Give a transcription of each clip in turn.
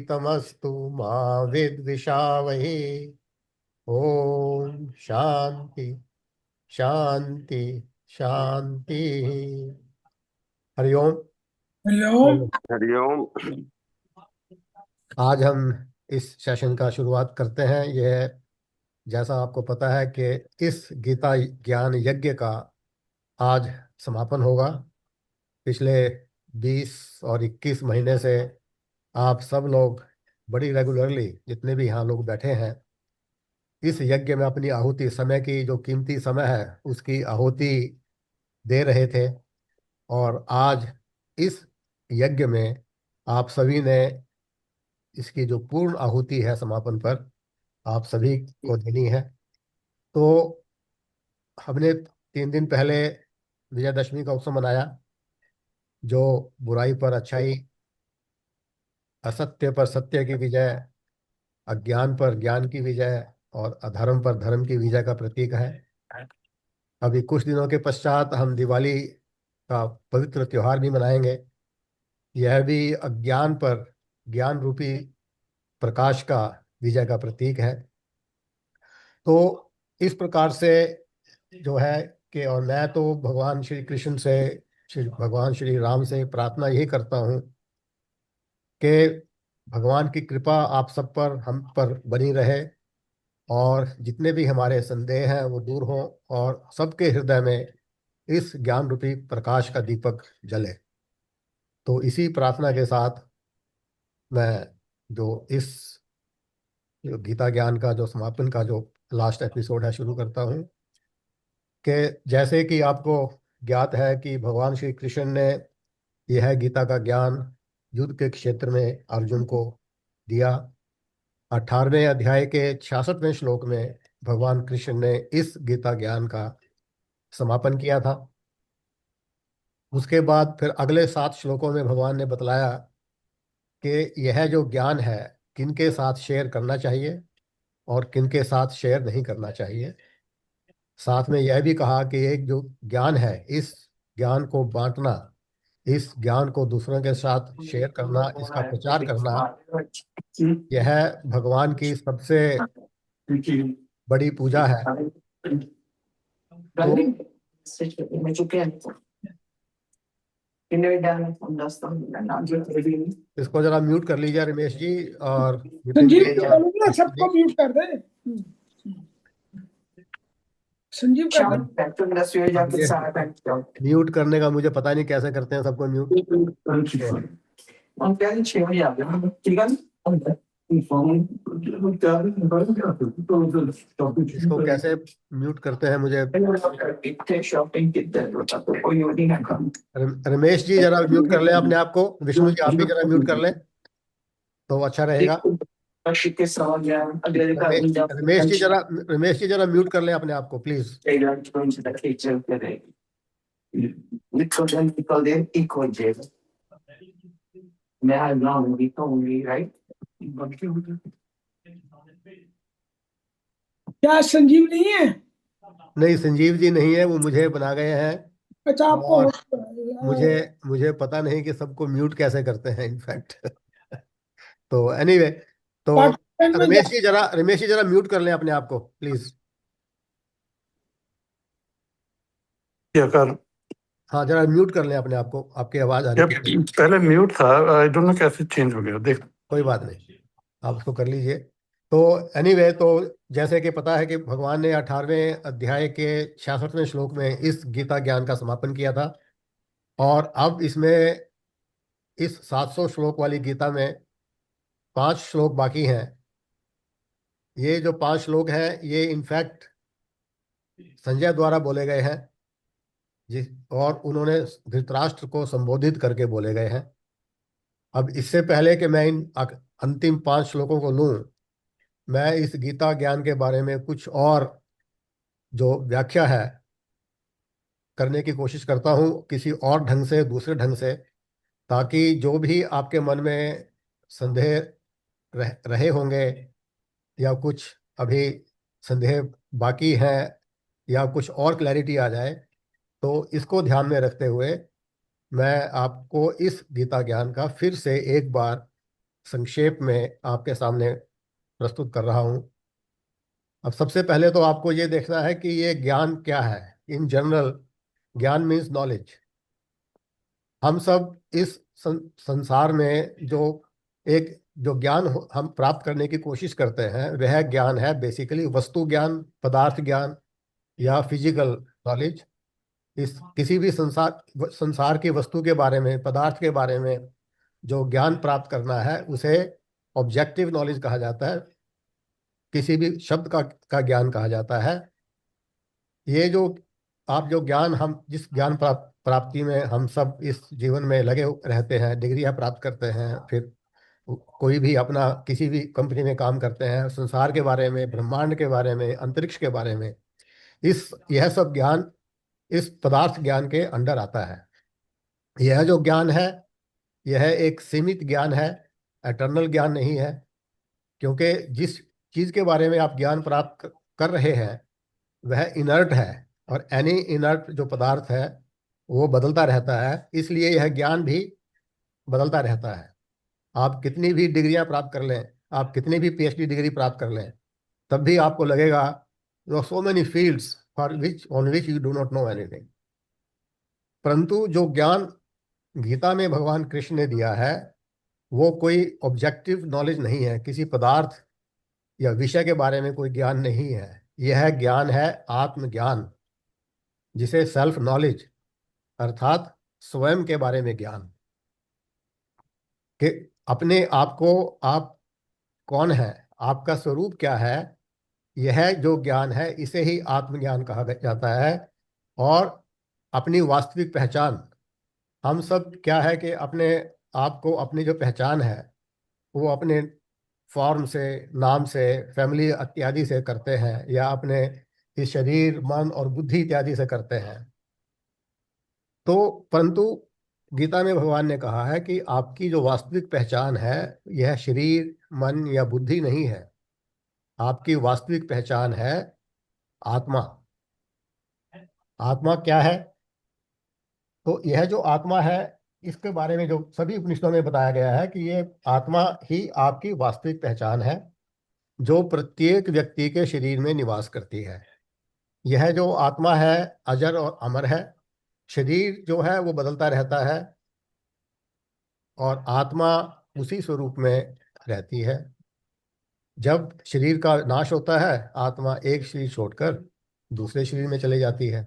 तमस्तु मा विद्विषावहे। ओम शांति शांति शांति। हरिओम। हरिओम। तो हरिओम। आज हम इस सेशन का शुरुआत करते हैं। यह जैसा आपको पता है कि इस गीता ज्ञान यज्ञ का आज समापन होगा। पिछले 20 और 21 महीने से आप सब लोग बड़ी रेगुलरली, जितने भी यहाँ लोग बैठे हैं, इस यज्ञ में अपनी आहुति, समय की जो कीमती समय है उसकी आहुति दे रहे थे। और आज इस यज्ञ में आप सभी ने इसकी जो पूर्ण आहुति है समापन पर आप सभी को देनी है। तो हमने 3 दिन पहले विजयदशमी का उत्सव मनाया, जो बुराई पर अच्छाई, असत्य पर सत्य की विजय, अज्ञान पर ज्ञान की विजय और अधर्म पर धर्म की विजय का प्रतीक है। अभी कुछ दिनों के पश्चात हम दिवाली का पवित्र त्योहार भी मनाएंगे। यह भी अज्ञान पर ज्ञान रूपी प्रकाश का विजय का प्रतीक है। तो इस प्रकार से जो है कि, और मैं तो भगवान श्री कृष्ण से, भगवान श्री राम से प्रार्थना यही करता हूँ कि भगवान की कृपा आप सब पर, हम पर बनी रहे और जितने भी हमारे संदेह हैं वो दूर हों और सबके हृदय में इस ज्ञान रूपी प्रकाश का दीपक जले। तो इसी प्रार्थना के साथ मैं जो इस जो गीता ज्ञान का जो समापन का जो लास्ट एपिसोड है शुरू करता हूँ। कि जैसे कि आपको ज्ञात है कि भगवान श्री कृष्ण ने यह गीता का ज्ञान युद्ध के क्षेत्र में अर्जुन को दिया। 18वें अध्याय के 66वें श्लोक में भगवान कृष्ण ने इस गीता ज्ञान का समापन किया था। उसके बाद फिर अगले 7 श्लोकों में भगवान ने बतलाया कि यह जो ज्ञान है किनके साथ शेयर करना चाहिए और किनके साथ शेयर नहीं करना चाहिए। साथ में यह भी कहा कि एक जो ज्ञान है, इस ज्ञान को बांटना, इस ज्ञान को दूसरों के साथ शेयर करना, इसका प्रचार करना, यह भगवान की सबसे बड़ी पूजा है। तो इसको जरा म्यूट कर लीजिए रमेश जी और विपिन संजीव जी जी और बोलोगे सबको म्यूट कर दे। संजीव कर दे। म्यूट करने का मुझे पता नहीं कैसे करते हैं सबको म्यूट। इसको कैसे म्यूट करते हैं मुझे। रमेश जी जरा म्यूट कर लें अपने आप को। विष्णु जी आप भी जरा म्यूट कर लें तो अच्छा रहेगा। रमेश जी जरा म्यूट कर लें अपने आप को प्लीज। क्या संजीव नहीं है? नहीं, संजीव जी नहीं है, वो मुझे बना गए हैं। अच्छा, आपको और मुझे मुझे पता नहीं कि सबको म्यूट कैसे करते हैं इनफैक्ट। तो एनीवे, तो पाकिस्तान में रमेश जी जरा म्यूट कर लें अपने आप को प्लीज। क्या कर हाँ, जरा म्यूट कर लें अपने आप को, आपकी आवाज आ रही थी। पहले म्यूट था, आई डोंट नो कैसे चेंज हो गया, देख। कोई बात नहीं, आप उसको कर लीजिए। तो एनीवे, तो जैसे कि पता है कि भगवान ने 18वें अध्याय के 66वें श्लोक में इस गीता ज्ञान का समापन किया था। और अब इसमें इस 700 श्लोक वाली गीता में 5 श्लोक बाकी हैं। ये जो 5 श्लोक हैं ये इनफैक्ट संजय द्वारा बोले गए हैं, जिस और उन्होंने धृतराष्ट्र को संबोधित करके बोले गए हैं। अब इससे पहले कि मैं इन अंतिम 5 श्लोकों को लूं, मैं इस गीता ज्ञान के बारे में कुछ और जो व्याख्या है करने की कोशिश करता हूं, किसी और ढंग से, दूसरे ढंग से, ताकि जो भी आपके मन में संदेह रहे होंगे या कुछ अभी संदेह बाकी है या कुछ और क्लैरिटी आ जाए, तो इसको ध्यान में रखते हुए मैं आपको इस गीता ज्ञान का फिर से एक बार संक्षेप में आपके सामने प्रस्तुत कर रहा हूं। अब सबसे पहले तो आपको ये देखना है कि ये ज्ञान क्या है। इन जनरल, ज्ञान मीन्स नॉलेज। हम सब इस संसार में जो ज्ञान हम प्राप्त करने की कोशिश करते हैं, वह ज्ञान है बेसिकली वस्तु ज्ञान, पदार्थ ज्ञान या फिजिकल नॉलेज। इस किसी भी संसार संसार की वस्तु के बारे में, पदार्थ के बारे में जो ज्ञान प्राप्त करना है, उसे ऑब्जेक्टिव नॉलेज कहा जाता है। किसी भी शब्द का ज्ञान कहा जाता है। ये जो आप जो ज्ञान, हम जिस ज्ञान प्राप्ति में हम सब इस जीवन में लगे रहते हैं, डिग्रियां प्राप्त करते हैं, फिर कोई भी अपना किसी भी कंपनी में काम करते हैं, संसार के बारे में, ब्रह्मांड के बारे में, अंतरिक्ष के बारे में, यह सब ज्ञान इस पदार्थ ज्ञान के अंडर आता है। यह जो ज्ञान है, यह एक सीमित ज्ञान है, एटर्नल ज्ञान नहीं है। क्योंकि जिस चीज के बारे में आप ज्ञान प्राप्त कर रहे हैं वह इनर्ट है, और एनी इनर्ट जो पदार्थ है वो बदलता रहता है, इसलिए यह ज्ञान भी बदलता रहता है। आप कितनी भी डिग्रियां प्राप्त कर लें, आप कितनी भी पीएचडी डिग्री प्राप्त कर लें, तब भी आपको लगेगा so many fields for which on which you do not know anything. परंतु जो ज्ञान गीता में भगवान कृष्ण ने दिया है, वो कोई ऑब्जेक्टिव नॉलेज नहीं है, किसी पदार्थ या विषय के बारे में कोई ज्ञान नहीं है। यह ज्ञान है आत्मज्ञान, जिसे सेल्फ नॉलेज अर्थात स्वयं के बारे में ज्ञान, कि अपने आप को, आप कौन है, आपका स्वरूप क्या है, यह जो ज्ञान है इसे ही आत्मज्ञान कहा जाता है। और अपनी वास्तविक पहचान, हम सब क्या है कि अपने आप को, अपनी जो पहचान है वो अपने फॉर्म से, नाम से, फैमिली इत्यादि से करते हैं, या अपने इस शरीर, मन और बुद्धि इत्यादि से करते हैं। तो परंतु गीता में भगवान ने कहा है कि आपकी जो वास्तविक पहचान है, यह शरीर, मन या बुद्धि नहीं है। आपकी वास्तविक पहचान है आत्मा। आत्मा क्या है? तो यह जो आत्मा है, इसके बारे में जो सभी उपनिषदों में बताया गया है कि ये आत्मा ही आपकी वास्तविक पहचान है, जो प्रत्येक व्यक्ति के शरीर में निवास करती है। यह जो आत्मा है अजर और अमर है। शरीर जो है वो बदलता रहता है, और आत्मा उसी स्वरूप में रहती है। जब शरीर का नाश होता है, आत्मा एक शरीर छोड़कर दूसरे शरीर में चली जाती है,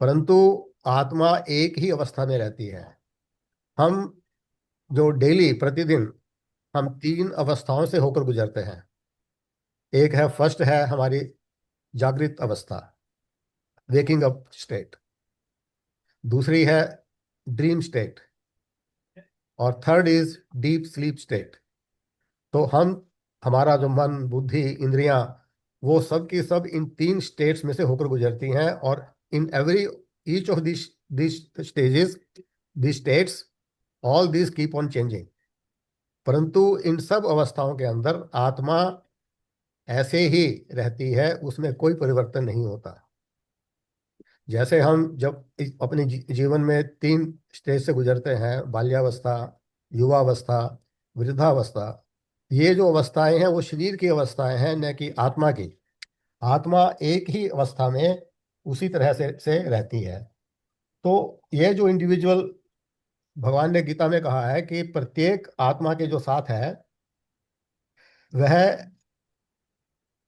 परंतु आत्मा एक ही अवस्था में रहती है। हम जो डेली, प्रतिदिन हम तीन अवस्थाओं से होकर गुजरते हैं। एक है, फर्स्ट है हमारी जागृत अवस्था, वेकिंग अप स्टेट। दूसरी है ड्रीम स्टेट, और third is deep sleep state. तो हमारा जो मन, बुद्धि, इंद्रियां, वो सब की सब इन तीन स्टेट्स में से होकर गुजरती हैं। और in every each of this stages, this states, all this keep on changing. परंतु इन सब अवस्थाओं के अंदर आत्मा ऐसे ही रहती है, उसमें कोई परिवर्तन नहीं होता। जैसे हम जब अपने जीवन में तीन स्टेज से गुजरते हैं, बाल्यावस्था, युवावस्था, वृद्धावस्था, ये जो अवस्थाएं हैं वो शरीर की अवस्थाएं हैं, न कि आत्मा की। आत्मा एक ही अवस्था में उसी तरह से रहती है। तो ये जो इंडिविजुअल, भगवान ने गीता में कहा है कि प्रत्येक आत्मा के जो साथ है, वह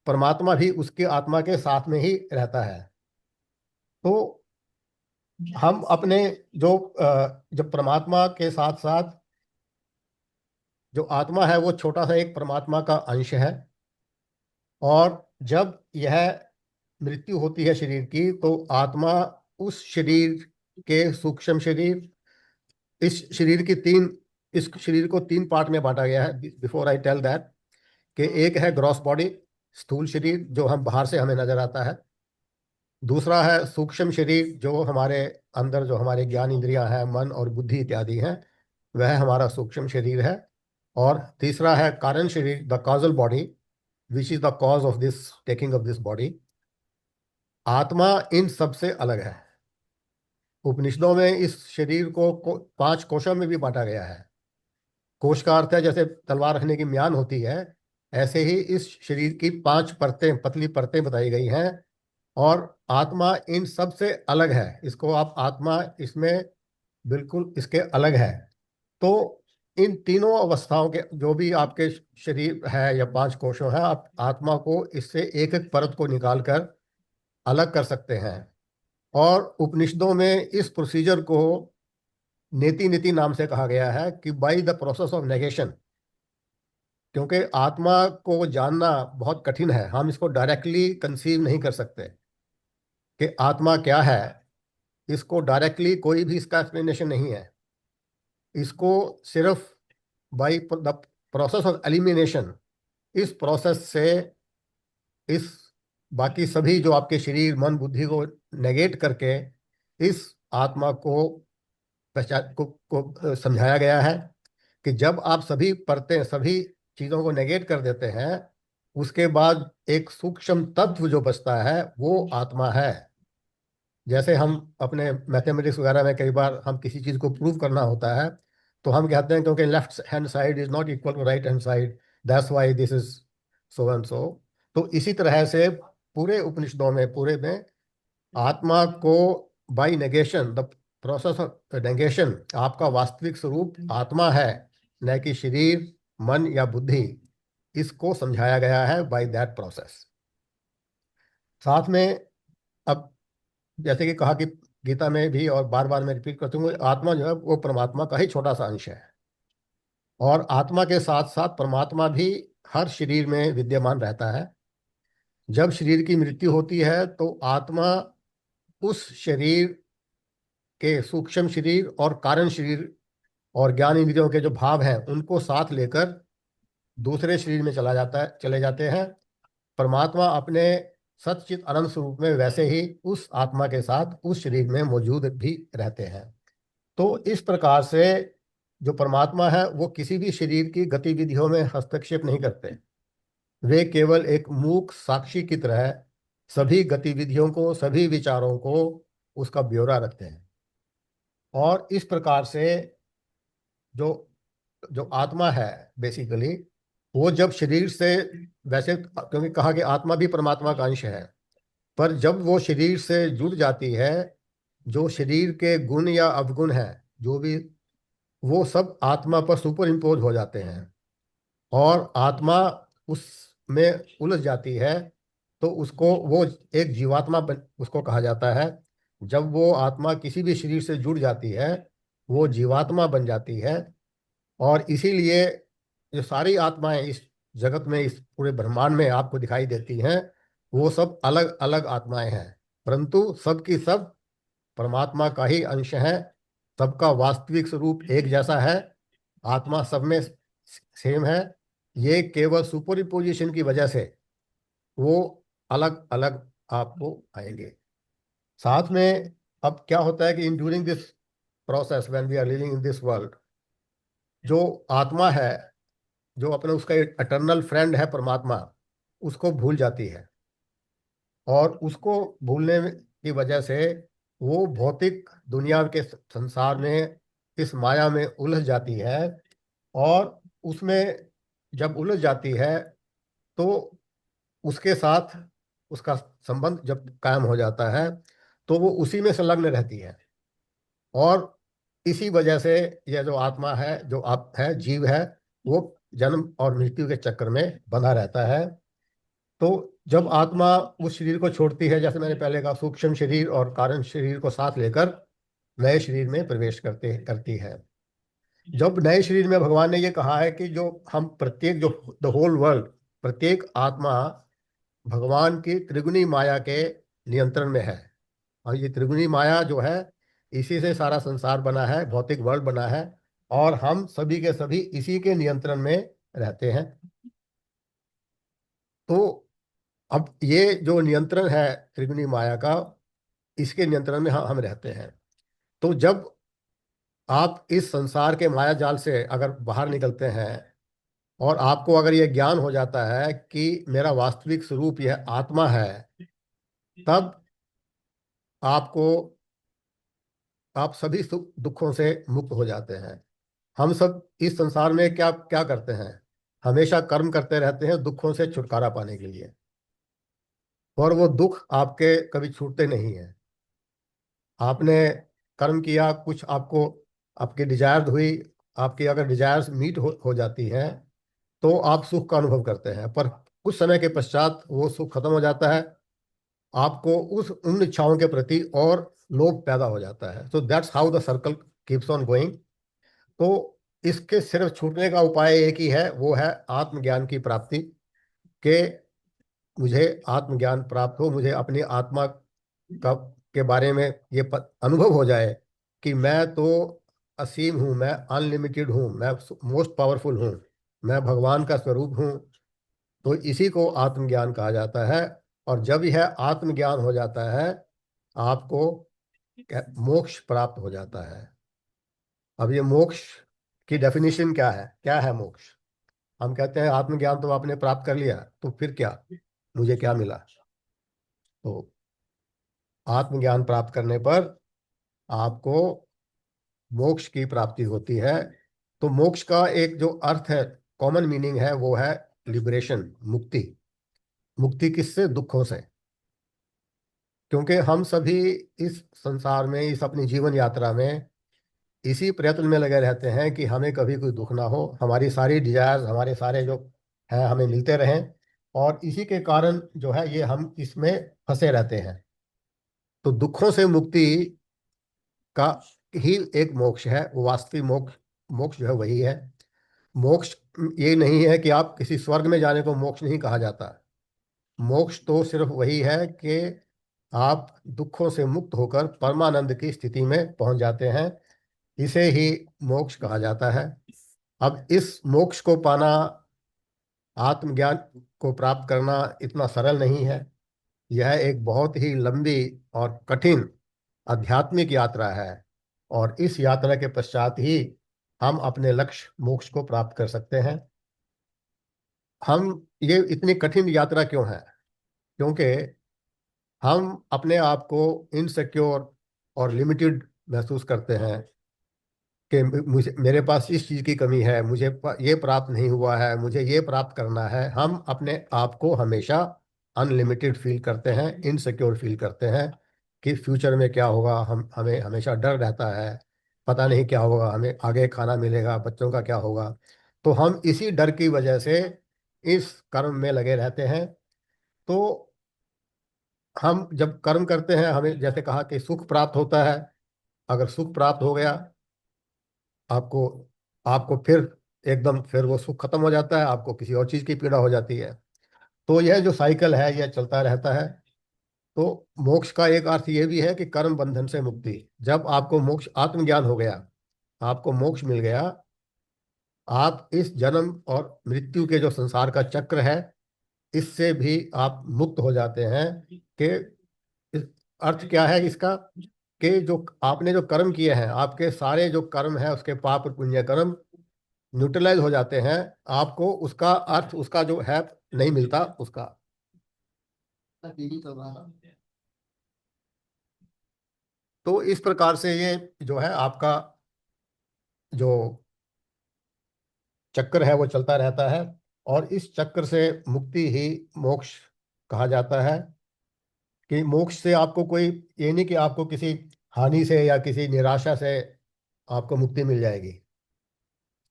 परमात्मा भी उसके आत्मा के साथ में ही रहता है। तो हम अपने जो जब परमात्मा के साथ साथ जो आत्मा है, वो छोटा सा एक परमात्मा का अंश है। और जब यह मृत्यु होती है शरीर की, तो आत्मा उस शरीर के सूक्ष्म शरीर, इस शरीर की तीन, इस शरीर को तीन पार्ट में बांटा गया है। बिफोर आई टेल दैट, कि एक है ग्रॉस बॉडी, स्थूल शरीर जो हम बाहर से हमें नजर आता है। दूसरा है सूक्ष्म शरीर, जो हमारे अंदर, जो हमारे ज्ञान इंद्रियां हैं, मन और बुद्धि इत्यादि हैं, वह हमारा सूक्ष्म शरीर है। और तीसरा है कारण शरीर, the causal body, which is the cause of this taking of this body. आत्मा इन सब से अलग है। उपनिषदों में इस शरीर को 5 कोशों में भी बांटा गया है। कोश का अर्थ है जैसे तलवार रखने की म्यान होती है, ऐसे ही इस शरीर की 5 परतें, पतली परतें बताई गई हैं। और आत्मा इन सब से अलग है, इसको आप आत्मा इसमें बिल्कुल इसके अलग है। तो इन तीनों अवस्थाओं के जो भी आपके शरीर है या 5 कोशों हैं, आप आत्मा को इससे एक एक परत को निकालकर अलग कर सकते हैं। और उपनिषदों में इस प्रोसीजर को नेति नीति नाम से कहा गया है कि by the process of negation. क्योंकि आत्मा को जानना बहुत कठिन है, हम इसको डायरेक्टली कंसीव नहीं कर सकते कि आत्मा क्या है। इसको डायरेक्टली कोई भी इसका एक्सप्लेनेशन नहीं है। इसको सिर्फ by the process of elimination, इस प्रोसेस से इस बाकी सभी जो आपके शरीर मन बुद्धि को नेगेट करके इस आत्मा को पहचान को समझाया गया है कि जब आप सभी परतें सभी चीज़ों को नेगेट कर देते हैं, उसके बाद एक सूक्ष्म तत्व जो बचता है वो आत्मा है। जैसे हम अपने मैथमेटिक्स वगैरह में कई बार हम किसी चीज़ को प्रूव करना होता है, तो हम कहते हैं क्योंकि left hand side is not equal to right hand side, that's why this is so and so. तो इसी तरह से पूरे उपनिषदों में पूरे में आत्मा को by negation, the process of negation, आपका वास्तविक स्वरूप आत्मा है, न कि शरीर मन या बुद्धि, इसको समझाया गया है बाय दैट प्रोसेस। साथ में अब जैसे कि कहा कि गीता में भी, और बार बार मैं रिपीट करता हूँ, आत्मा जो है वो परमात्मा का ही छोटा सा अंश है। और आत्मा के साथ साथ परमात्मा भी हर शरीर में विद्यमान रहता है। जब शरीर की मृत्यु होती है तो आत्मा उस शरीर के सूक्ष्म शरीर और कारण शरीर और ज्ञान इंद्रियों के जो भाव हैं उनको साथ लेकर दूसरे शरीर में चले जाते हैं। परमात्मा अपने सच्चित अनंत स्वरूप में वैसे ही उस आत्मा के साथ उस शरीर में मौजूद भी रहते हैं। तो इस प्रकार से जो परमात्मा है वो किसी भी शरीर की गतिविधियों में हस्तक्षेप नहीं करते। वे केवल एक मूक साक्षी की तरह सभी गतिविधियों को, सभी विचारों को उसका ब्यौरा रखते हैं। और इस प्रकार से जो जो आत्मा है बेसिकली, वो जब शरीर से, वैसे क्योंकि कहा कि आत्मा भी परमात्मा का अंश है, पर जब वो शरीर से जुड़ जाती है, जो शरीर के गुण या अवगुण है जो भी, वो सब आत्मा पर सुपर इम्पोज हो जाते हैं और आत्मा उसमें उलझ जाती है। तो उसको वो एक जीवात्मा उसको कहा जाता है। जब वो आत्मा किसी भी शरीर से जुड़ जाती है वो जीवात्मा बन जाती है। और इसीलिए जो सारी आत्माएं इस जगत में, इस पूरे ब्रह्मांड में आपको दिखाई देती हैं, वो सब अलग अलग आत्माएं हैं, परंतु सब की सब परमात्मा का ही अंश है। सबका वास्तविक स्वरूप एक जैसा है, आत्मा सब में सेम है। ये केवल सुपरइम्पोजिशन की वजह से वो अलग अलग आपको आएंगे। साथ में अब क्या होता है कि in during this process when we are living in this world, जो आत्मा है, जो अपने उसका इटर्नल फ्रेंड है परमात्मा, उसको भूल जाती है। और उसको भूलने की वजह से वो भौतिक दुनिया के संसार में, इस माया में उलझ जाती है। और उसमें जब उलझ जाती है तो उसके साथ उसका संबंध जब कायम हो जाता है तो वो उसी में संलग्न रहती है। और इसी वजह से यह जो आत्मा है, जो आप है, जीव है, वो जन्म और मृत्यु के चक्कर में बंधा रहता है। तो जब आत्मा उस शरीर को छोड़ती है, जैसे मैंने पहले कहा, सूक्ष्म शरीर और कारण शरीर को साथ लेकर नए शरीर में प्रवेश करती है। जब नए शरीर में भगवान ने ये कहा है कि जो हम प्रत्येक, जो द होल वर्ल्ड, प्रत्येक आत्मा भगवान की त्रिगुणी माया के नियंत्रण में है। और ये त्रिगुणी माया जो है, इसी से सारा संसार बना है, भौतिक वर्ल्ड बना है, और हम सभी के सभी इसी के नियंत्रण में रहते हैं। तो अब ये जो नियंत्रण है त्रिगुणी माया का, इसके नियंत्रण में हम रहते हैं। तो जब आप इस संसार के माया जाल से अगर बाहर निकलते हैं और आपको अगर ये ज्ञान हो जाता है कि मेरा वास्तविक स्वरूप यह आत्मा है, तब आपको, आप सभी सुख दुखों से मुक्त हो जाते हैं। हम सब इस संसार में क्या क्या करते हैं, हमेशा कर्म करते रहते हैं दुखों से छुटकारा पाने के लिए, और वो दुख आपके कभी छूटते नहीं हैं। आपने कर्म किया, कुछ आपको आपकी डिजायर हुई, आपकी अगर डिजायर्स मीट हो जाती हैं तो आप सुख का अनुभव करते हैं, पर कुछ समय के पश्चात वो सुख खत्म हो जाता है, आपको उस उन इच्छाओं के प्रति और लोभ पैदा हो जाता है। So that's how the circle keeps on going. तो इसके सिर्फ छूटने का उपाय एक ही है, वो है आत्मज्ञान की प्राप्ति, के मुझे आत्मज्ञान प्राप्त हो, मुझे अपनी आत्मा का के बारे में ये अनुभव हो जाए कि मैं तो असीम हूँ, मैं अनलिमिटेड हूँ, मैं मोस्ट पावरफुल हूँ, मैं भगवान का स्वरूप हूँ। तो इसी को आत्मज्ञान कहा जाता है। और जब यह आत्मज्ञान हो जाता है, आपको मोक्ष प्राप्त हो जाता है। अब ये मोक्ष की डेफिनेशन क्या है मोक्ष? हम कहते हैं आत्मज्ञान तो आपने प्राप्त कर लिया, तो फिर क्या, मुझे क्या मिला? तो आत्मज्ञान प्राप्त करने पर आपको मोक्ष की प्राप्ति होती है। तो मोक्ष का एक जो अर्थ है, कॉमन मीनिंग है, वो है लिबरेशन, मुक्ति। मुक्ति किससे? दुखों से। क्योंकि हम सभी इस संसार में, इस अपनी जीवन यात्रा में इसी प्रयत्न में लगे रहते हैं कि हमें कभी कोई दुख ना हो, हमारी सारी डिजायर्स, हमारे सारे जो है हमें मिलते रहें, और इसी के कारण जो है ये हम इसमें फंसे रहते हैं। तो दुखों से मुक्ति का ही एक मोक्ष है, वो वास्तविक मोक्ष। मोक्ष जो है वही है मोक्ष। ये नहीं है कि आप किसी स्वर्ग में जाने को मोक्ष नहीं कहा जाता। मोक्ष तो सिर्फ वही है कि आप दुखों से मुक्त होकर परमानंद की स्थिति में पहुंच जाते हैं, इसे ही मोक्ष कहा जाता है। अब इस मोक्ष को पाना, आत्मज्ञान को प्राप्त करना इतना सरल नहीं है। यह एक बहुत ही लंबी और कठिन आध्यात्मिक यात्रा है, और इस यात्रा के पश्चात ही हम अपने लक्ष्य मोक्ष को प्राप्त कर सकते हैं। हम ये इतनी कठिन यात्रा क्यों है? क्योंकि हम अपने आप को इनसिक्योर और लिमिटेड महसूस करते हैं कि मुझे, मेरे पास इस चीज़ की कमी है, मुझे ये प्राप्त नहीं हुआ है, मुझे ये प्राप्त करना है। हम अपने आप को हमेशा अनलिमिटेड फील करते हैं, इनसिक्योर फील करते हैं कि फ्यूचर में क्या होगा। हमें हमेशा डर रहता है, पता नहीं क्या होगा, हमें आगे खाना मिलेगा, बच्चों का क्या होगा। तो हम इसी डर की वजह से इस कर्म में लगे रहते हैं। तो हम जब कर्म करते हैं, हमें जैसे कहा कि सुख प्राप्त होता है। अगर सुख प्राप्त हो गया आपको, आपको फिर एकदम फिर वो सुख खत्म हो जाता है, आपको किसी और चीज की पीड़ा हो जाती है। तो यह जो साइकिल है यह चलता रहता है। तो मोक्ष का एक अर्थ यह भी है कि कर्म बंधन से मुक्ति। जब आपको मोक्ष, आत्मज्ञान हो गया, आपको मोक्ष मिल गया, आप इस जन्म और मृत्यु के जो संसार का चक्र है, इससे भी आप मुक्त हो जाते हैं। कि इस अर्थ क्या है इसका, कि जो आपने जो कर्म किए हैं, आपके सारे जो कर्म है, उसके पाप और पुण्य कर्म न्यूट्रलाइज हो जाते हैं। आपको उसका अर्थ, उसका जो है नहीं मिलता उसका। तो इस प्रकार से ये जो है आपका जो चक्र है वो चलता रहता है, और इस चक्र से मुक्ति ही मोक्ष कहा जाता है। कि मोक्ष से आपको कोई, ये नहीं कि आपको किसी हानि से या किसी निराशा से आपको मुक्ति मिल जाएगी।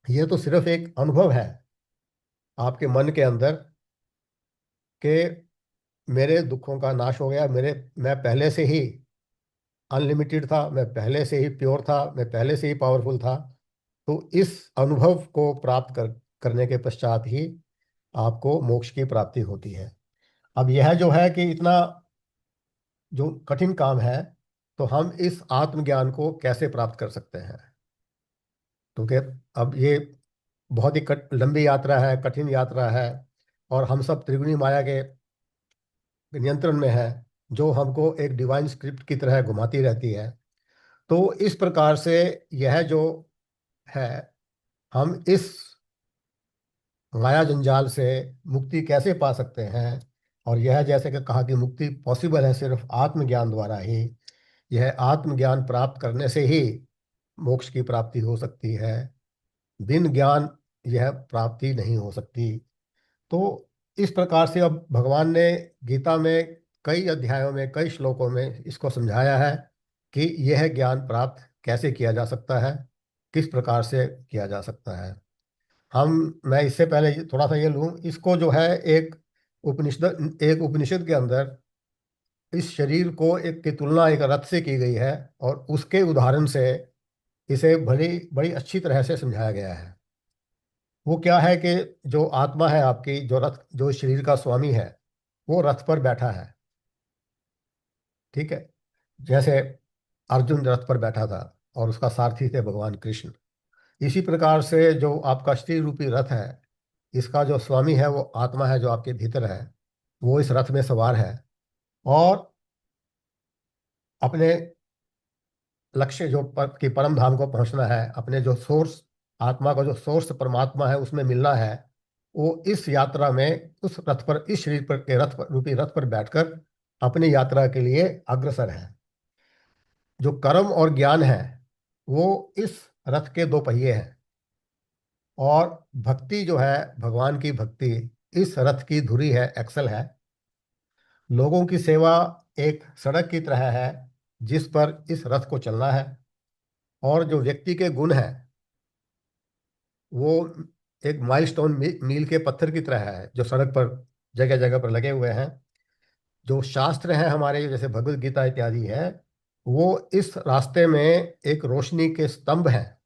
ये तो सिर्फ एक अनुभव है आपके मन के अंदर कि मेरे दुखों का नाश हो गया, मैं पहले से ही अनलिमिटेड था, मैं पहले से ही प्योर था, मैं पहले से ही पावरफुल था। तो इस अनुभव को प्राप्त करने के पश्चात ही आपको मोक्ष की प्राप्ति होती है। अब यह जो है कि इतना जो कठिन काम है, तो हम इस आत्मज्ञान को कैसे प्राप्त कर सकते हैं? क्योंकि अब ये बहुत ही लंबी यात्रा है, कठिन यात्रा है, और हम सब त्रिगुणी माया के नियंत्रण में है, जो हमको एक डिवाइन स्क्रिप्ट की तरह घुमाती रहती है। तो इस प्रकार से यह जो है, हम इस माया जंजाल से मुक्ति कैसे पा सकते हैं? और यह जैसे कि कहा कि मुक्ति पॉसिबल है सिर्फ आत्मज्ञान द्वारा ही। यह आत्मज्ञान प्राप्त करने से ही मोक्ष की प्राप्ति हो सकती है। बिन ज्ञान यह प्राप्ति नहीं हो सकती। तो इस प्रकार से अब भगवान ने गीता में कई अध्यायों में कई श्लोकों में इसको समझाया है कि यह ज्ञान प्राप्त कैसे किया जा सकता है, किस प्रकार से किया जा सकता है। मैं इससे पहले थोड़ा सा ये लूँ, इसको जो है एक उपनिषद के अंदर इस शरीर को एक की तुलना एक रथ से की गई है, और उसके उदाहरण से इसे बड़ी बड़ी अच्छी तरह से समझाया गया है। वो क्या है कि जो आत्मा है आपकी, जो शरीर का स्वामी है, वो रथ पर बैठा है। ठीक है। जैसे अर्जुन रथ पर बैठा था और उसका सारथी थे भगवान कृष्ण, इसी प्रकार से जो आपका शरीर रूपी रथ है, इसका जो स्वामी है वो आत्मा है जो आपके भीतर है, वो इस रथ में सवार है और अपने लक्ष्य कि परम धाम को पहुंचना है, अपने जो सोर्स, आत्मा का जो सोर्स परमात्मा है उसमें मिलना है, वो इस यात्रा में उस रथ पर, इस शरीर पर के रूपी रथ पर बैठकर अपनी यात्रा के लिए अग्रसर है। जो कर्म और ज्ञान है वो इस रथ के दो पहिए हैं, और भक्ति जो है, भगवान की भक्ति इस रथ की धुरी है, एक्सल है। लोगों की सेवा एक सड़क की तरह है जिस पर इस रथ को चलना है, और जो व्यक्ति के गुण है वो एक माइलस्टोन मील के पत्थर की तरह है जो सड़क पर जगह जगह पर लगे हुए हैं। जो शास्त्र हैं हमारे, जैसे भगवत गीता इत्यादि है, वो इस रास्ते में एक रोशनी के स्तंभ हैं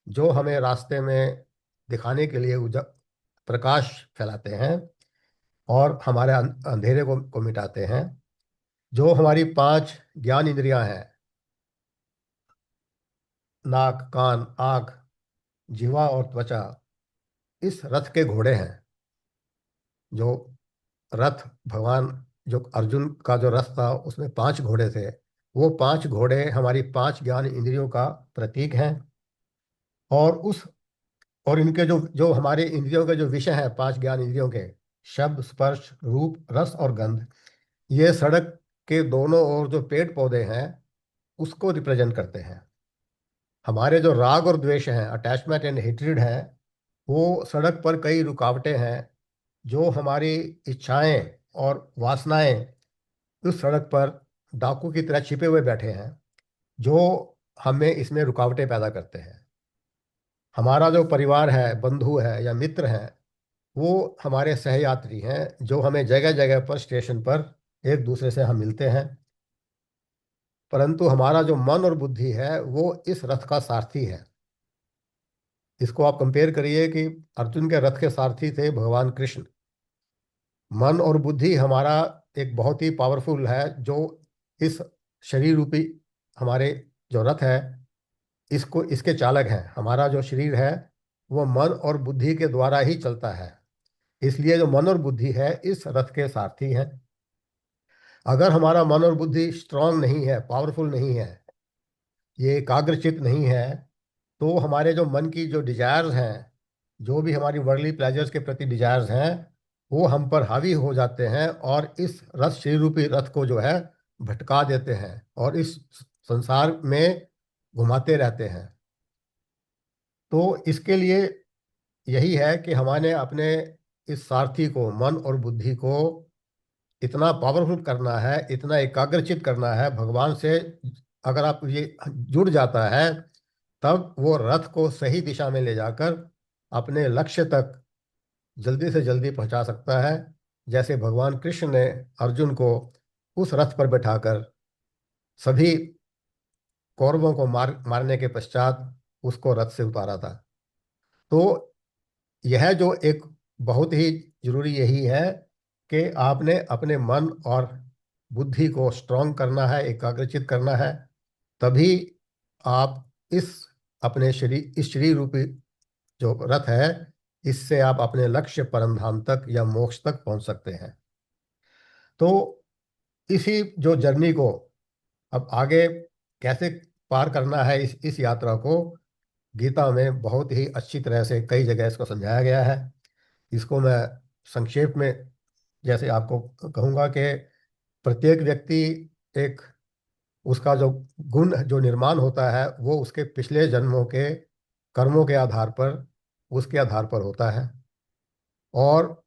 जो हमें रास्ते में दिखाने के लिए प्रकाश फैलाते हैं और हमारे अंधेरे को मिटाते हैं। जो हमारी 5 ज्ञान इंद्रियां हैं, नाक, कान, आँख, जिह्वा और त्वचा, इस रथ के घोड़े हैं। जो रथ भगवान, जो अर्जुन का जो रथ था उसमें 5 घोड़े थे, वो 5 घोड़े हमारी 5 ज्ञान इंद्रियों का प्रतीक हैं। और उस और इनके जो जो हमारे इंद्रियों के जो विषय है, 5 ज्ञान इंद्रियों के, शब्द, स्पर्श, रूप, रस और गंध, ये सड़क के दोनों ओर जो पेड़ पौधे हैं उसको रिप्रेजेंट करते हैं। हमारे जो राग और द्वेष हैं, अटैचमेंट एंड हेट्रेड है, वो सड़क पर कई रुकावटें हैं जो हमारी इच्छाएं और वासनाएं उस सड़क पर डाकू की तरह छिपे हुए बैठे हैं, जो हमें इसमें रुकावटें पैदा करते हैं। हमारा जो परिवार है, बंधु है या मित्र हैं, वो हमारे सहयात्री हैं जो हमें जगह जगह पर, स्टेशन पर एक दूसरे से हम मिलते हैं। परंतु हमारा जो मन और बुद्धि है वो इस रथ का सारथी है। इसको आप कंपेयर करिए कि अर्जुन के रथ के सारथी थे भगवान कृष्ण। मन और बुद्धि हमारा एक बहुत ही पावरफुल है जो इस शरीर रूपी हमारे जो रथ है, इसको इसके चालक हैं। हमारा जो शरीर है वो मन और बुद्धि के द्वारा ही चलता है, इसलिए जो मन और बुद्धि है इस रथ के सारथी हैं। अगर हमारा मन और बुद्धि स्ट्रांग नहीं है, पावरफुल नहीं है, ये एकाग्रचित नहीं है, तो हमारे जो मन की जो डिजायर्स हैं, जो भी हमारी वर्ल्डली प्लेजर्स के प्रति डिजायर्स हैं, वो हम पर हावी हो जाते हैं और इस रथ, शरीर रूपी रथ को जो है भटका देते हैं और इस संसार में घुमाते रहते हैं। तो इसके लिए यही है कि हमारे अपने इस सारथी को, मन और बुद्धि को इतना पावरफुल करना है, इतना एकाग्रचित करना है भगवान से। अगर आप ये जुड़ जाता है तब वो रथ को सही दिशा में ले जाकर अपने लक्ष्य तक जल्दी से जल्दी पहुंचा सकता है। जैसे भगवान कृष्ण ने अर्जुन को उस रथ पर बैठाकर सभी कौरवों को मारने के पश्चात उसको रथ से उतारा था। तो यह जो एक बहुत ही जरूरी यही है कि आपने अपने मन और बुद्धि को स्ट्रांग करना है, एकाग्रचित करना है, तभी आप इस अपने शरीर, इस शरीर रूपी जो रथ है, इससे आप अपने लक्ष्य परम धाम तक या मोक्ष तक पहुंच सकते हैं। तो इसी जो जर्नी को अब आगे कैसे पार करना है, इस यात्रा को गीता में बहुत ही अच्छी तरह से कई जगह इसको समझाया गया है। इसको मैं संक्षेप में जैसे आपको कहूँगा कि प्रत्येक व्यक्ति एक, उसका जो गुण जो निर्माण होता है वो उसके पिछले जन्मों के कर्मों के आधार पर उसके आधार पर होता है, और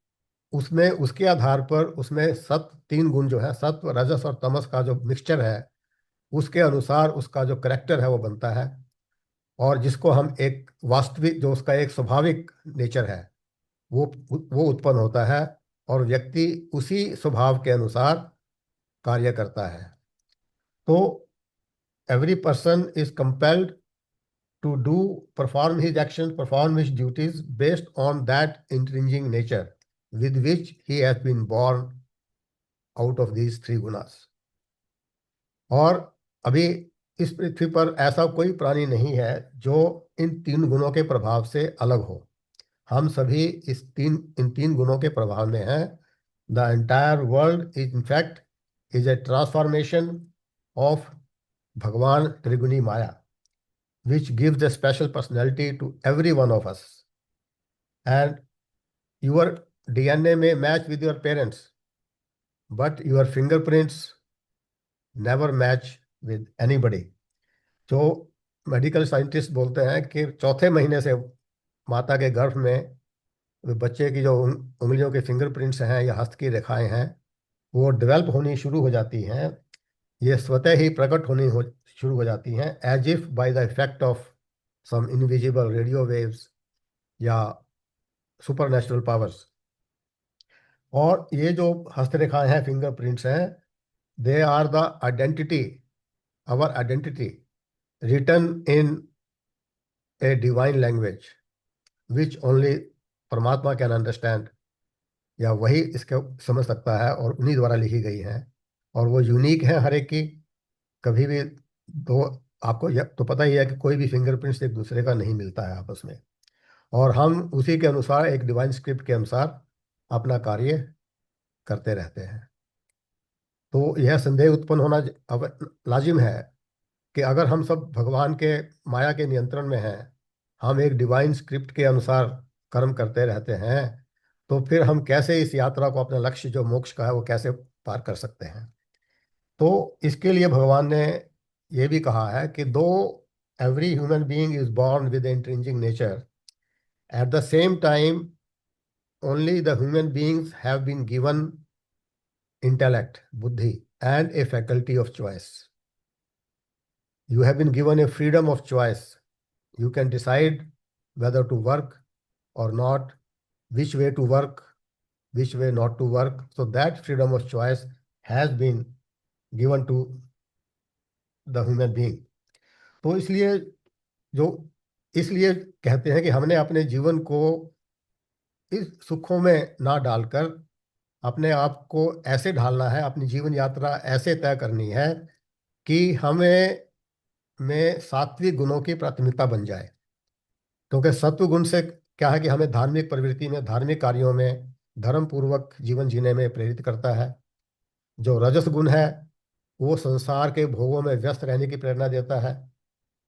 उसमें उसके आधार पर उसमें सत्व, तीन गुण जो है, सत्व रजस और तमस का जो मिक्सचर है, उसके अनुसार उसका जो करेक्टर है वो बनता है। और जिसको हम एक वास्तविक, जो उसका एक स्वाभाविक नेचर है, वो उत्पन्न होता है, और व्यक्ति उसी स्वभाव के अनुसार कार्य करता है। तो every person is compelled to do perform his actions, perform his duties based on that intrinsic nature with which he has been born out of these three gunas. और अभी इस पृथ्वी पर ऐसा कोई प्राणी नहीं है जो इन तीन गुणों के प्रभाव से अलग हो। हम सभी इन तीन गुणों के प्रभाव में हैं। The entire world is in fact is a transformation of भगवान त्रिगुणी माया, which gives a special personality to every one of us. And your DNA may match with your parents, but your fingerprints never match with anybody. जो medical scientist बोलते हैं कि चौथे महीने से माता के गर्भ में बच्चे की जो उंगलियों के फिंगरप्रिंट्स हैं या हस्त की रेखाएं हैं, वो डेवलप होनी शुरू हो जाती हैं। ये स्वतः ही प्रकट शुरू हो जाती हैं, as if by the effect of some invisible radio waves या सुपर नेचुरल पावर्स। और ये जो हस्तरेखाएं हैं, फिंगरप्रिंट्स हैं, they are the identity, our identity written in a divine language which only परमात्मा कैन अंडरस्टैंड, या वही इसके समझ सकता है, और उन्हीं द्वारा लिखी गई हैं। और वो यूनिक है हर एक की। कभी भी दो, आपको तो पता ही है कि कोई भी फिंगरप्रिंट्स एक दूसरे का नहीं मिलता है आपस में, और हम उसी के अनुसार एक डिवाइन स्क्रिप्ट के अनुसार अपना कार्य करते रहते हैं। तो यह संदेह उत्पन्न होना लाजिम है कि अगर हम सब भगवान के माया के नियंत्रण में हैं, हम एक डिवाइन स्क्रिप्ट के अनुसार कर्म करते रहते हैं, तो फिर हम कैसे इस यात्रा को, अपना लक्ष्य जो मोक्ष का है, वो कैसे पार कर सकते हैं। तो इसके लिए भगवान ने ये भी कहा है कि दो every human being is born with intrinsic nature, at the same time only the human beings have been given intellect, buddhi, and a faculty of choice. You have been given a freedom of choice. You can decide whether to work or not, which way to work, which way not to work. So that freedom of choice has been given to the human being. तो इसलिए कहते हैं कि हमने अपने जीवन को इस सुखों में ना डालकर अपने आप को ऐसे ढालना है, अपनी जीवन यात्रा ऐसे तय करनी है कि हमें में सात्विक गुणों की प्राथमिकता बन जाए। क्योंकि सत्व गुण से क्या है कि हमें धार्मिक प्रवृत्ति में, धार्मिक कार्यों में, धर्म पूर्वक जीवन जीने में प्रेरित करता है। जो रजस गुण है वो संसार के भोगों में व्यस्त रहने की प्रेरणा देता है,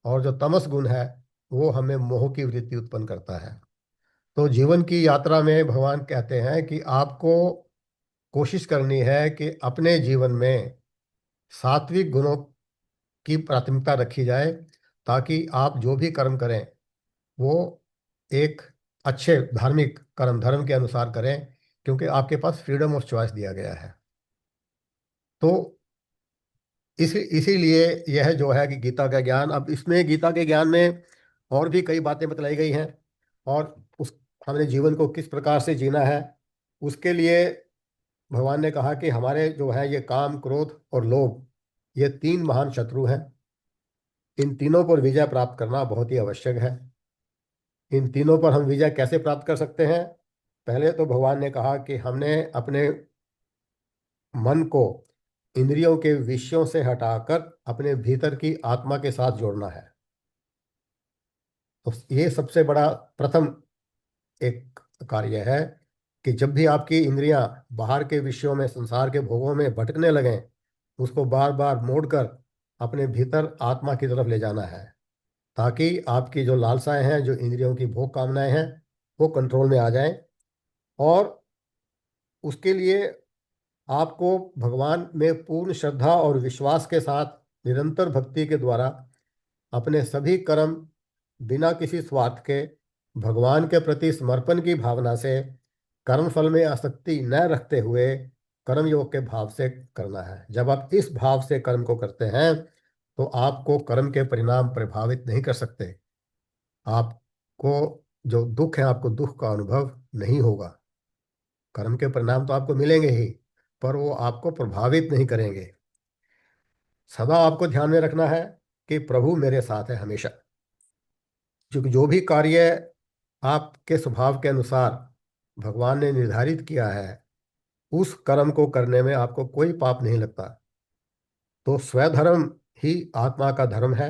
और जो तमस गुण है वो हमें मोह की वृत्ति उत्पन्न करता है। तो जीवन की यात्रा में भगवान कहते हैं कि आपको कोशिश करनी है कि अपने जीवन में सात्विक गुणों की प्राथमिकता रखी जाए, ताकि आप जो भी कर्म करें वो एक अच्छे धार्मिक कर्म, धर्म के अनुसार करें, क्योंकि आपके पास फ्रीडम ऑफ चॉइस दिया गया है। तो इसीलिए यह जो है कि गीता का ज्ञान, अब इसमें गीता के ज्ञान में और भी कई बातें बतलाई गई हैं, और उस हमने जीवन को किस प्रकार से जीना है, उसके लिए भगवान ने कहा कि हमारे जो है ये काम, क्रोध और लोभ, ये तीन महान शत्रु हैं। इन तीनों पर विजय प्राप्त करना बहुत ही आवश्यक है। इन तीनों पर हम विजय कैसे प्राप्त कर सकते हैं? पहले तो भगवान ने कहा कि हमने अपने मन को इंद्रियों के विषयों से हटाकर अपने भीतर की आत्मा के साथ जोड़ना है। तो ये सबसे बड़ा प्रथम एक कार्य है कि जब भी आपकी इंद्रियां बाहर के विषयों में, संसार के भोगों में भटकने लगें, उसको बार बार मोड़कर अपने भीतर आत्मा की तरफ ले जाना है, ताकि आपकी जो लालसाएं हैं, जो इंद्रियों की भोग कामनाएं हैं, वो कंट्रोल में आ जाएं। और उसके लिए आपको भगवान में पूर्ण श्रद्धा और विश्वास के साथ निरंतर भक्ति के द्वारा अपने सभी कर्म बिना किसी स्वार्थ के भगवान के प्रति समर्पण की भावना से, कर्म फल में आसक्ति न रखते हुए कर्म योग के भाव से करना है। जब आप इस भाव से कर्म को करते हैं तो आपको कर्म के परिणाम प्रभावित नहीं कर सकते। आपको जो दुख है, आपको दुख का अनुभव नहीं होगा। कर्म के परिणाम तो आपको मिलेंगे ही, पर वो आपको प्रभावित नहीं करेंगे। सदा आपको ध्यान में रखना है कि प्रभु मेरे साथ है हमेशा। क्योंकि जो भी कार्य आपके स्वभाव के अनुसार भगवान ने निर्धारित किया है, उस कर्म को करने में आपको कोई पाप नहीं लगता। तो स्वधर्म ही आत्मा का धर्म है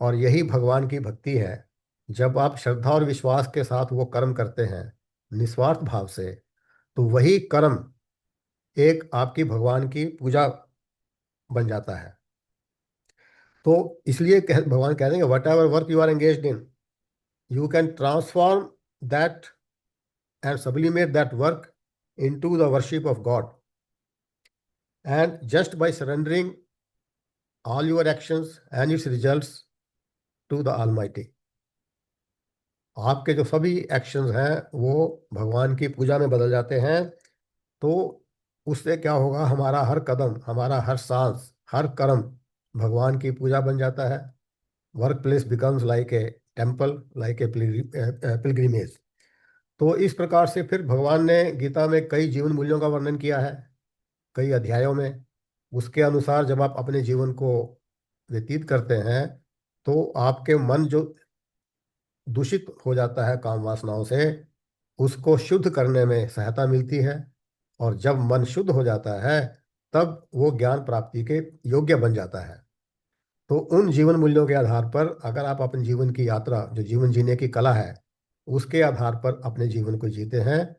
और यही भगवान की भक्ति है। जब आप श्रद्धा और विश्वास के साथ वो कर्म करते हैं निस्वार्थ भाव से, तो वही कर्म एक आपकी भगवान की पूजा बन जाता है। तो इसलिए भगवान कहते हैं कि whatever work you are engaged in, you can transform that and sublimate that work into the worship of God. And just by surrendering all your actions and its results to the Almighty, आपके जो सभी actions हैं वो भगवान की पूजा में बदल जाते हैं। तो उससे क्या होगा, हमारा हर कदम, हमारा हर सांस, हर कर्म भगवान की पूजा बन जाता है। Work place becomes like a temple, like a pilgrimage. तो इस प्रकार से फिर भगवान ने गीता में कई जीवन मूल्यों का वर्णन किया है, कई अध्यायों में। उसके अनुसार जब आप अपने जीवन को व्यतीत करते हैं तो आपके मन जो दूषित हो जाता है काम वासनाओं से, उसको शुद्ध करने में सहायता मिलती है। और जब मन शुद्ध हो जाता है तब वो ज्ञान प्राप्ति के योग्य बन जाता है। तो उन जीवन मूल्यों के आधार पर अगर आप अपने जीवन की यात्रा, जो जीवन जीने की कला है, उसके आधार पर अपने जीवन को जीते हैं,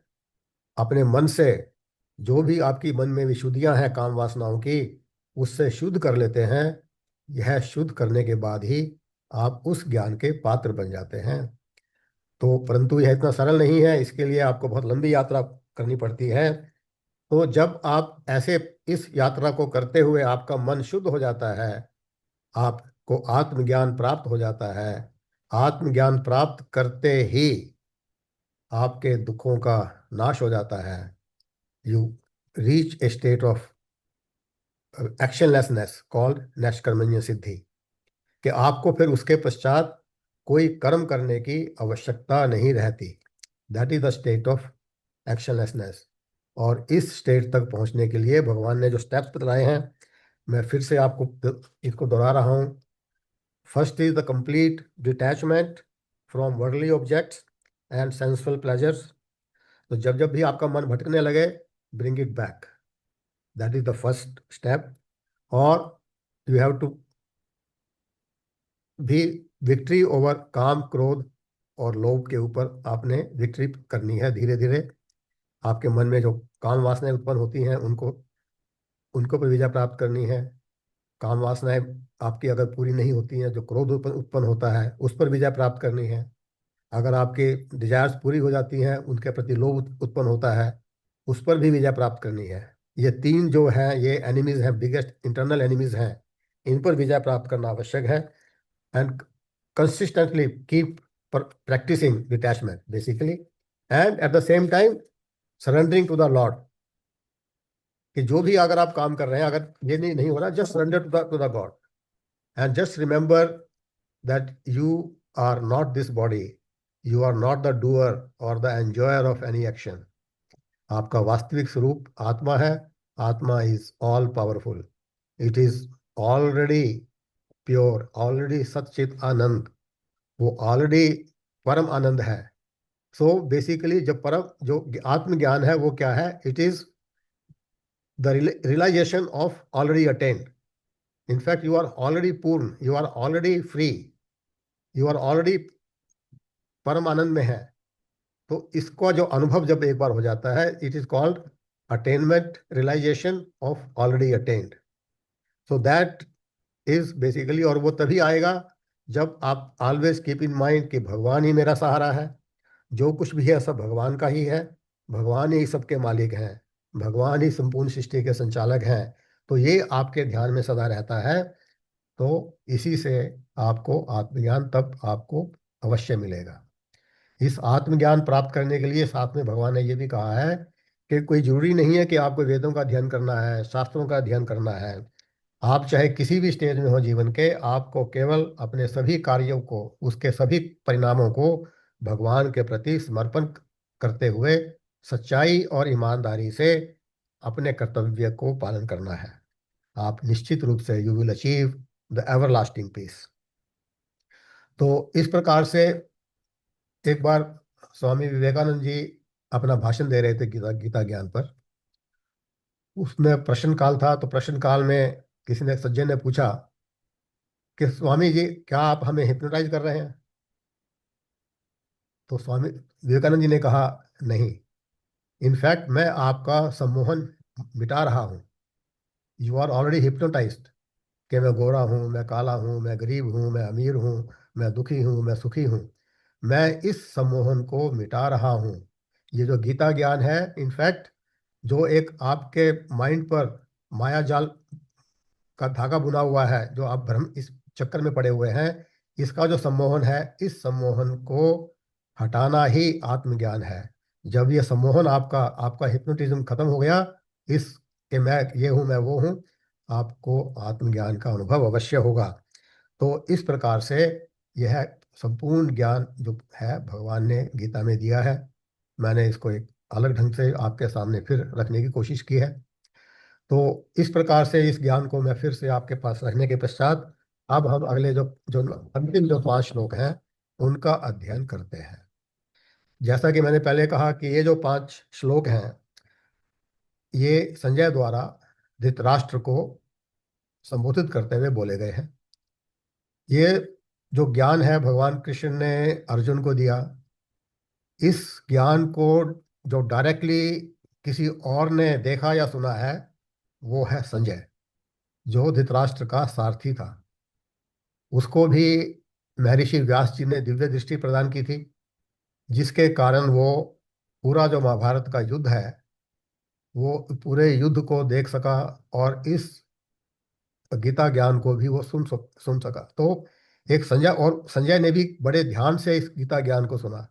अपने मन से जो भी आपकी मन में विशुद्धियां हैं काम वासनाओं की, उससे शुद्ध कर लेते हैं। यह शुद्ध करने के बाद ही आप उस ज्ञान के पात्र बन जाते हैं। तो परंतु यह इतना सरल नहीं है, इसके लिए आपको बहुत लंबी यात्रा करनी पड़ती है। तो जब आप ऐसे इस यात्रा को करते हुए आपका मन शुद्ध हो जाता है, आपको आत्मज्ञान प्राप्त हो जाता है। आत्मज्ञान प्राप्त करते ही आपके दुखों का नाश हो जाता है। You reach a state of actionlessness called नैष्कर्मण्य सिद्धि, कि आपको फिर उसके पश्चात कोई कर्म करने की आवश्यकता नहीं रहती। That is the state of actionlessness. और इस स्टेट तक पहुंचने के लिए भगवान ने जो स्टेप्स बताए हैं, मैं फिर से आपको इसको दोहरा रहा हूं। First is the complete detachment from worldly objects and sensual pleasures. तो जब जब भी आपका मन भटकने लगे, bring it back, that is the first step. और यू हैव टू भी विक्ट्री ओवर काम, क्रोध और लोभ के ऊपर आपने विक्ट्री करनी है। धीरे धीरे आपके मन में जो काम वासनाएं उत्पन्न होती हैं उनको उनको पर विजय प्राप्त करनी है। काम वासनाएं आपकी अगर पूरी नहीं होती हैं, जो क्रोध उत्पन्न होता है उस पर विजय प्राप्त करनी है। अगर आपके डिजायर्स पूरी हो जाती हैं, उनके प्रति लोभ उत्पन्न होता है, उस पर भी विजय प्राप्त करनी है। ये तीन जो हैं ये एनिमीज हैं, बिगेस्ट इंटरनल एनिमीज हैं। इन पर विजय प्राप्त करना आवश्यक है। And consistently keep practicing detachment basically, and at the same time surrendering to the Lord, कि जो भी अगर आप काम कर रहे हैं, अगर ये नहीं हो रहा, just surrender to the god and just remember that you are not this body, you are not the doer और the enjoyer of any action. आपका वास्तविक स्वरूप आत्मा है। आत्मा is all powerful, it is already pure, already सच्चित आनंद, वो ऑलरेडी परम आनंद है। सो बेसिकली जब परम जो आत्मज्ञान है वो क्या है, it is the realisation of already attained. In fact, you are already पूर्ण, you are already free, you are already परम आनंद में है। तो इसका जो अनुभव जब एक बार हो जाता है, it is called attainment, realisation of already attained. So that is basically, और वो तभी आएगा जब आप ऑलवेज कीप इन माइंड कि भगवान ही मेरा सहारा है, जो कुछ भी है सब भगवान का ही है, भगवान ही सबके मालिक हैं, भगवान ही संपूर्ण सृष्टि के संचालक हैं। तो ये आपके ध्यान में सदा रहता है। तो इसी से आपको आत्मज्ञान तब आपको अवश्य मिलेगा। इस आत्मज्ञान प्राप्त करने के लिए साथ में भगवान ने ये भी कहा है कि कोई जरूरी नहीं है कि आपको वेदों का अध्ययन करना है, शास्त्रों का अध्ययन करना है। आप चाहे किसी भी स्टेज में हो जीवन के, आपको केवल अपने सभी कार्यों को, उसके सभी परिणामों को भगवान के प्रति समर्पण करते हुए सच्चाई और ईमानदारी से अपने कर्तव्य को पालन करना है। आप निश्चित रूप से you will achieve the everlasting peace. तो इस प्रकार से एक बार स्वामी विवेकानंद जी अपना भाषण दे रहे थे गीता ज्ञान पर। उसमें प्रश्न काल था, तो प्रश्न काल में किसी ने, सज्जन ने पूछा कि स्वामी जी, क्या आप हमें हिप्नोटाइज कर रहे हैं? तो स्वामी विवेकानंद जी ने कहा, नहीं, इनफैक्ट मैं आपका सम्मोहन मिटा रहा हूँ। यू आर ऑलरेडी हिप्नोटाइज्ड कि मैं गोरा हूँ, मैं काला हूँ, मैं गरीब हूँ, मैं अमीर हूँ, मैं दुखी हूँ, मैं सुखी हूँ। मैं इस सम्मोहन को मिटा रहा हूँ। ये जो गीता ज्ञान है, इनफैक्ट जो एक आपके माइंड पर माया जाल का धागा बुना हुआ है, जो आप भ्रम इस चक्कर में पड़े हुए हैं, इसका जो सम्मोहन है, इस सम्मोहन को हटाना ही आत्मज्ञान है। जब ये सम्मोहन आपका आपका हिप्नोटिज्म खत्म हो गया, इस कि मैं ये हूँ, मैं वो हूँ, आपको आत्मज्ञान का अनुभव अवश्य होगा। तो इस प्रकार से यह संपूर्ण ज्ञान जो है भगवान ने गीता में दिया है। मैंने इसको एक अलग ढंग से आपके सामने फिर रखने की कोशिश की है। तो इस प्रकार से इस ज्ञान को मैं फिर से आपके पास रखने के पश्चात अब हम अगले जो जो अंतिम जो 5 श्लोक हैं उनका अध्ययन करते हैं। जैसा कि मैंने पहले कहा कि ये जो 5 श्लोक हैं, ये संजय द्वारा धृतराष्ट्र को संबोधित करते हुए बोले गए हैं। ये जो ज्ञान है भगवान कृष्ण ने अर्जुन को दिया, इस ज्ञान को जो डायरेक्टली किसी और ने देखा या सुना है, वो है संजय, जो धृतराष्ट्र का सारथी था। उसको भी महर्षि व्यास जी ने दिव्य दृष्टि प्रदान की थी, जिसके कारण वो पूरा जो महाभारत का युद्ध है, वो पूरे युद्ध को देख सका और इस गीता ज्ञान को भी वो सुन सका। तो एक संजय, और संजय ने भी बड़े ध्यान से इस गीता ज्ञान को सुना।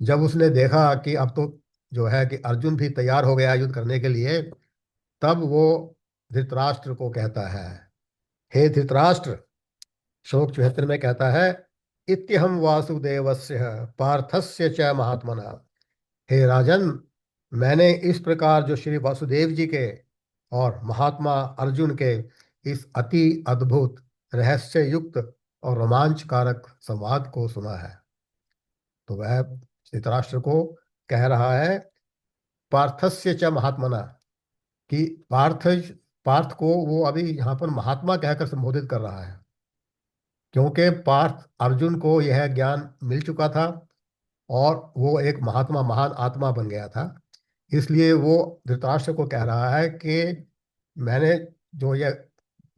जब उसने देखा कि अब तो जो है कि अर्जुन भी तैयार हो गया युद्ध करने के लिए, तब वो धृतराष्ट्र को कहता है, हे धृतराष्ट्र, श्लोक 74 में कहता है, इत्यहम वासुदेवस्य पार्थस्य च महात्मना। हे राजन, मैंने इस प्रकार जो श्री वासुदेव जी के और महात्मा अर्जुन के इस अति अद्भुत रहस्य युक्त और रोमांचकारक संवाद को सुना है। तो वह धृतराष्ट्र को कह रहा है पार्थस्य च महात्मना, कि पार्थ को वो अभी यहाँ पर महात्मा कहकर संबोधित कर रहा है, क्योंकि पार्थ अर्जुन को यह ज्ञान मिल चुका था और वो एक महात्मा, महान आत्मा बन गया था। इसलिए वो धृतराष्ट्र को कह रहा है कि मैंने जो ये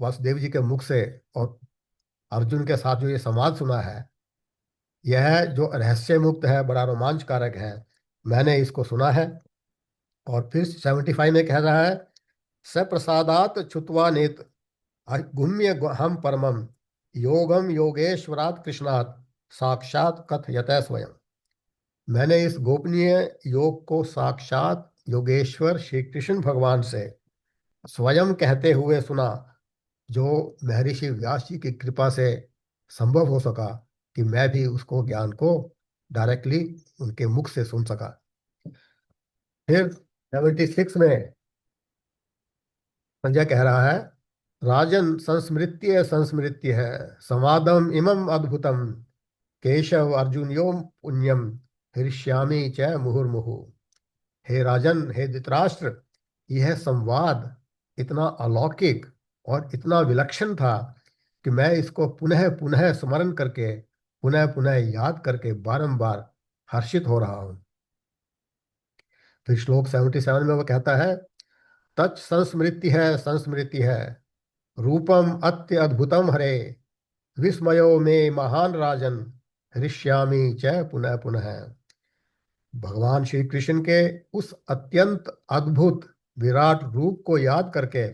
वासुदेव जी के मुख से और अर्जुन के साथ जो ये संवाद सुना है, यह जो रहस्य मुक्त है, बड़ा रोमांचकारक है, मैंने इसको सुना है। और फिर 75 में कह रहा है, स प्रसादात छुत्वा नेत गुम्य हम परमम योगम योगेश्वरात कृष्णात साक्षात कथयत स्वयं। मैंने इस गोपनीय योग को साक्षात योगेश्वर श्री कृष्ण भगवान से स्वयं कहते हुए सुना, जो महर्षि व्यास जी की कृपा से संभव हो सका कि मैं भी उसको ज्ञान को डायरेक्टली उनके मुख से सुन सका। फिर 76 में संजय कह रहा है, राजन संस्मृत्य संस्मृत्य है संवादम इमम अद्भुतम केशव अर्जुनयो पुण्यम हृष्यामि च मुहुर्मुहु। हे राजन, हे धृतराष्ट्र, यह संवाद इतना अलौकिक और इतना विलक्षण था कि मैं इसको पुनः पुनः स्मरण करके, पुनः पुनः याद करके बारंबार हर्षित हो रहा हूं। फिर श्लोक 77 में वो कहता है, तत् संस्मृति है रूपम अत्य अद्भुतम हरे विस्मयो में महान राजन हृष्यामि च पुनः पुनः। भगवान श्री कृष्ण के उस अत्यंत अद्भुत विराट रूप को याद करके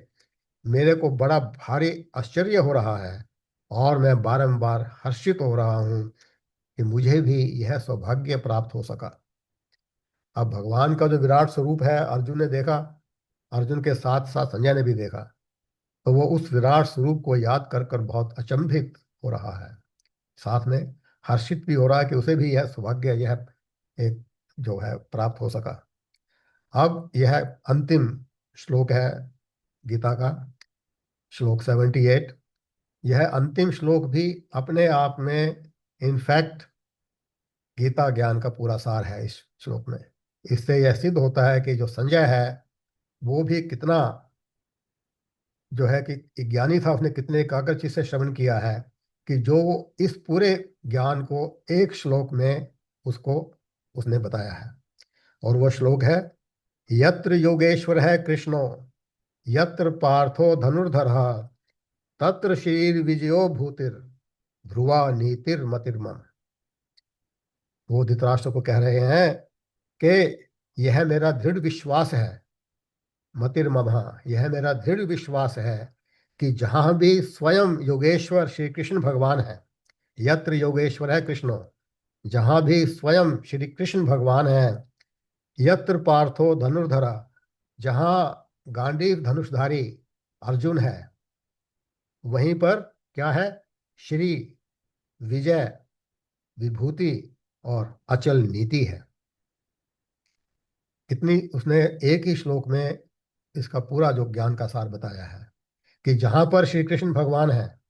मेरे को बड़ा भारी आश्चर्य हो रहा है और मैं बारंबार हर्षित हो रहा हूँ कि मुझे भी यह सौभाग्य प्राप्त हो सका। अब भगवान का जो विराट स्वरूप है अर्जुन ने देखा, अर्जुन के साथ साथ संजय ने भी देखा, तो वो उस विराट स्वरूप को याद कर कर बहुत अचंभित हो रहा है, साथ में हर्षित भी हो रहा है कि उसे भी यह सौभाग्य, यह एक जो है प्राप्त हो सका। अब यह अंतिम श्लोक है गीता का, श्लोक 78। यह अंतिम श्लोक भी अपने आप में इनफैक्ट गीता ज्ञान का पूरा सार है इस श्लोक में। इससे यह सिद्ध होता है कि जो संजय है वो भी कितना जो है कि ज्ञानी था, उसने कितने एकाग्रचित्त से श्रवण किया है कि जो इस पूरे ज्ञान को एक श्लोक में उसको उसने बताया है। और वह श्लोक है, यत्र योगेश्वर है कृष्णो यत्र पार्थो धनुर्धर तत्र श्री विजयो भूतिर ध्रुवा नीतिर मतिर्मम। वो धृतराष्ट्र को कह रहे हैं कि यह मेरा दृढ़ विश्वास है, मतिर्ममः, यह मेरा दृढ़ विश्वास है कि जहां भी स्वयं योगेश्वर श्री कृष्ण भगवान है, यत्र योगेश्वर है कृष्णो, जहां भी स्वयं श्री कृष्ण भगवान है, यत्र पार्थो धनुर्धरा, जहां गांडीव धनुषधारी अर्जुन है, वहीं पर क्या है, श्री विजय विभूति और अचल नीति है। कितनी उसने एक ही श्लोक में इसका पूरा जो ज्ञान का सार बताया है कि जहां पर श्री कृष्ण भगवान है,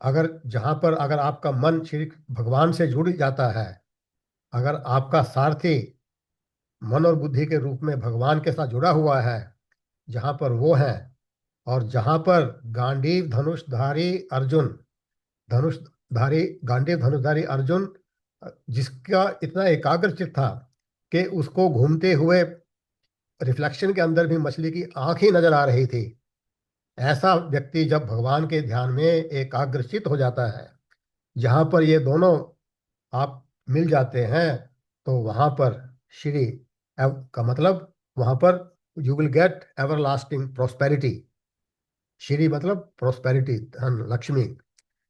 अगर जहां पर अगर आपका मन श्री भगवान से जुड़ जाता है, अगर आपका सारथी मन और बुद्धि के रूप में भगवान के साथ जुड़ा हुआ है, जहां पर वो है, और जहां पर गांडीव धनुषधारी अर्जुन, धनुषधारी गांडीव धनुषधारी अर्जुन, जिसका इतना एकाग्रचित्त था कि उसको घूमते हुए रिफ्लेक्शन के अंदर भी मछली की आंख ही नजर आ रही थी, ऐसा व्यक्ति जब भगवान के ध्यान में एकाग्रचित्त हो जाता है, जहां पर ये दोनों आप मिल जाते हैं, तो वहां पर श्री का मतलब वहां पर you will get everlasting prosperity. Shri मतलब प्रोस्पेरिटी, धन, Lakshmi.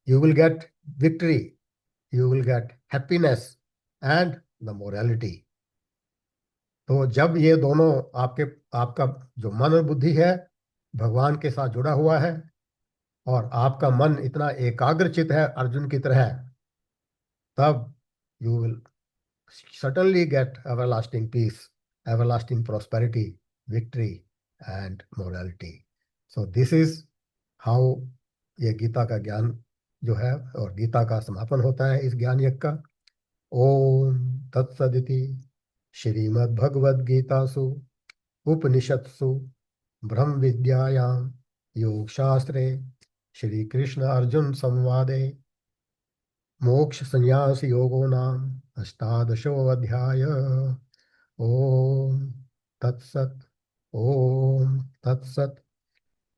You will get victory, you will get happiness and the morality. तो जब ये दोनों आपका जो मन और बुद्धि है भगवान के साथ जुड़ा हुआ है, और आपका मन इतना एकाग्रचित है अर्जुन की तरह, तब you will certainly get everlasting peace, everlasting prosperity, victory and morality. So this is how ये गीता का ज्ञान जो है, और गीता का समापन होता है इस ज्ञान यज्ञ का। ओम तत्सदिति श्रीमद्भगवद्गीतासु उपनिषत्सु ब्रह्म विद्यायां योग शास्त्रे श्री कृष्ण अर्जुन संवादे मोक्ष संन्यास योगो नाम अष्टादशो अध्याय। ओम तत्सत, ओम तत्सत,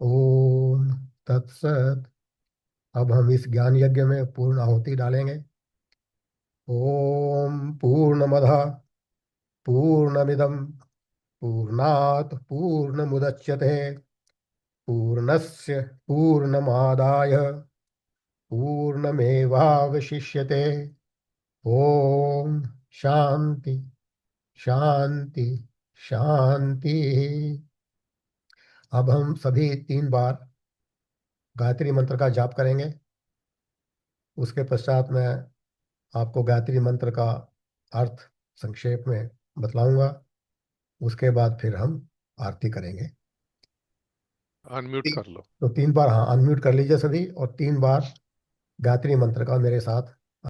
ओम तत्सत। अब हम इस ज्ञान यज्ञ में पूर्ण आहुति डालेंगे। ओम पूर्णमदः पूर्णमिदं पूर्णात् पूर्णमुदच्यते पूर्णस्य पूर्णमादाय पूर्णमेवावशिष्यते। ओम शांति शांति शांति। अब हम सभी 3 बार गायत्री मंत्र का जाप करेंगे। उसके पश्चात मैं आपको गायत्री मंत्र का अर्थ संक्षेप में बतलाऊंगा। उसके बाद फिर हम आरती करेंगे। अनम्यूट कर लो। तो 3 बार, हाँ, अनम्यूट कर लीजिए सभी, और 3 बार गायत्री मंत्र का मेरे साथ